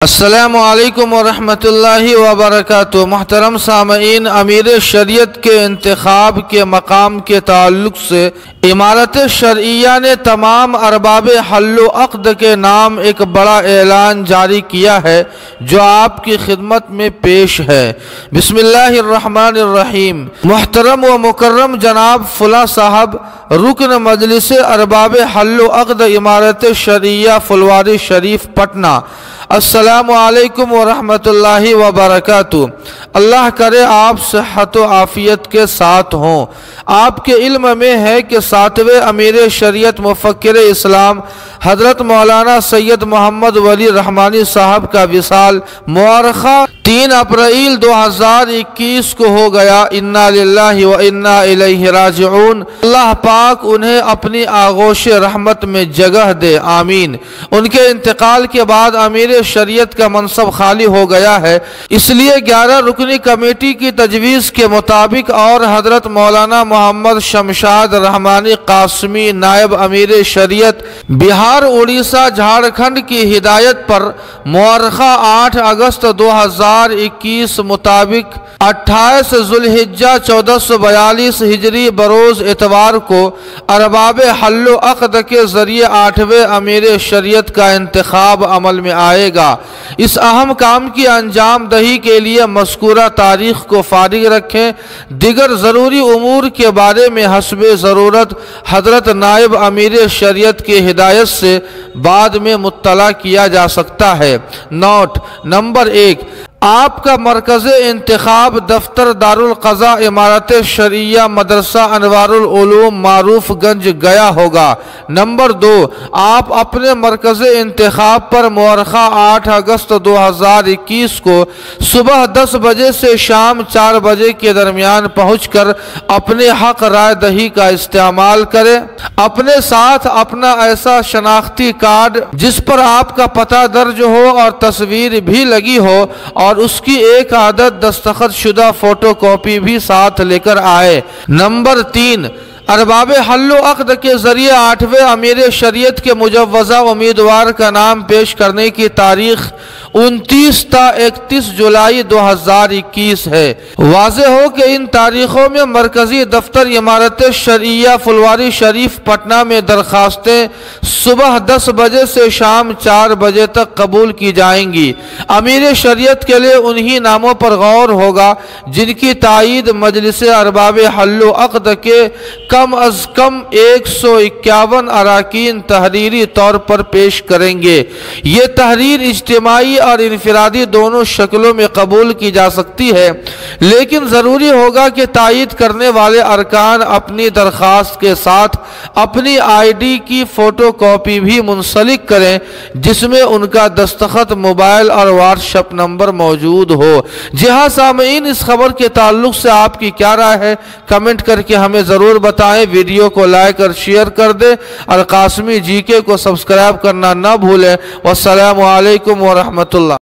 السلام علیکم ورحمۃ اللہ وبرکاتہ۔ محترم سامعین، امیر شریعت کے انتخاب کے مقام کے تعلق سے امارت شرعیہ نے تمام ارباب حل و عقد کے نام ایک بڑا اعلان جاری کیا ہے جو آپ کی خدمت میں پیش ہے۔ بسم اللہ الرحمن الرحیم۔ محترم و مکرم جناب فلاں صاحب، رکن مجلس ارباب حل و عقد امارت شرعیہ فلواری شریف پٹنہ، السلام علیکم ورحمۃ اللہ وبرکاتہ۔ اللہ کرے آپ صحت و عافیت کے ساتھ ہوں۔ آپ کے علم میں ہے کہ 7ویں امیر شریعت مفکر اسلام حضرت مولانا سید محمد ولی رحمانی صاحب کا وصال مؤرخہ 3 اپریل 2021 کو ہو گیا۔ انا للہ و انا الیہ راجعون۔ اللہ پاک انہیں اپنی آغوش رحمت میں جگہ دے، آمین۔ ان کے انتقال کے بعد امیر شریعت کا منصب خالی ہو گیا ہے، اس لیے 11 رکنی کمیٹی کی تجویز کے مطابق اور حضرت مولانا محمد شمشاد رحمانی قاسمی نائب امیر شریعت بہار، اڑیسہ، جھارکھنڈ کی ہدایت پر مؤرخہ 8 اگست 2021 مطابق 28 ذوالحجہ 1442 ہجری بروز اتوار کو ارباب حل و عقد کے ذریعے 8ویں امیر شریعت کا انتخاب عمل میں آئے گا۔ اس اہم کام کی انجام دہی کے لیے مذکورہ تاریخ کو فارغ رکھیں۔ دیگر ضروری امور کے بارے میں حسب ضرورت حضرت نائب امیر شریعت کی ہدایت سے بعد میں مطلع کیا جا سکتا ہے۔ نوٹ نمبر 1، آپ کا مرکز انتخاب دفتر دارالقضاء امارت شرعیہ مدرسہ انوار العلوم معروف گنج گیا ہوگا۔ نمبر 2، آپ اپنے مرکز انتخاب پر مؤرخہ 8 اگست 2021 کو صبح 10 بجے سے شام 4 بجے کے درمیان پہنچ کر اپنے حق رائے دہی کا استعمال کریں۔ اپنے ساتھ اپنا ایسا شناختی کارڈ جس پر آپ کا پتہ درج ہو اور تصویر بھی لگی ہو اور اس کی ایک عدد دستخط شدہ فوٹو کاپی بھی ساتھ لے کر آئے۔ نمبر 3، ارباب حل و عقد کے ذریعے 8ویں امیر شریعت کے مجوزہ امیدوار کا نام پیش کرنے کی تاریخ 29 تا 31 جولائی 2021 ہے۔ واضح ہو کہ ان تاریخوں میں مرکزی دفتر امارت شرعیہ فلواری شریف پٹنہ میں درخواستیں صبح 10 بجے سے شام 4 بجے تک قبول کی جائیں گی۔ امیر شریعت کے لیے انہی ناموں پر غور ہوگا جن کی تائید مجلس ارباب حل و عقد کے کم از کم 151 اراکین تحریری طور پر پیش کریں گے۔ یہ تحریر اجتماعی اور انفرادی دونوں شکلوں میں قبول کی جا سکتی ہے، لیکن ضروری ہوگا کہ تائید کرنے والے ارکان اپنی درخواست کے ساتھ اپنی آئی ڈی کی فوٹو کاپی بھی منسلک کریں جس میں ان کا دستخط، موبائل اور واٹس ایپ نمبر موجود ہو۔ جی ہاں سامعین، اس خبر کے تعلق سے آپ کی کیا رائے ہے؟ کمنٹ کر کے ہمیں ضرور بتائیں۔ ویڈیو کو لائک اور شیئر کر دیں اور قاسمی جی کے کو سبسکرائب کرنا نہ بھولیں۔ والسلام علیکم ورحمۃ اللہ۔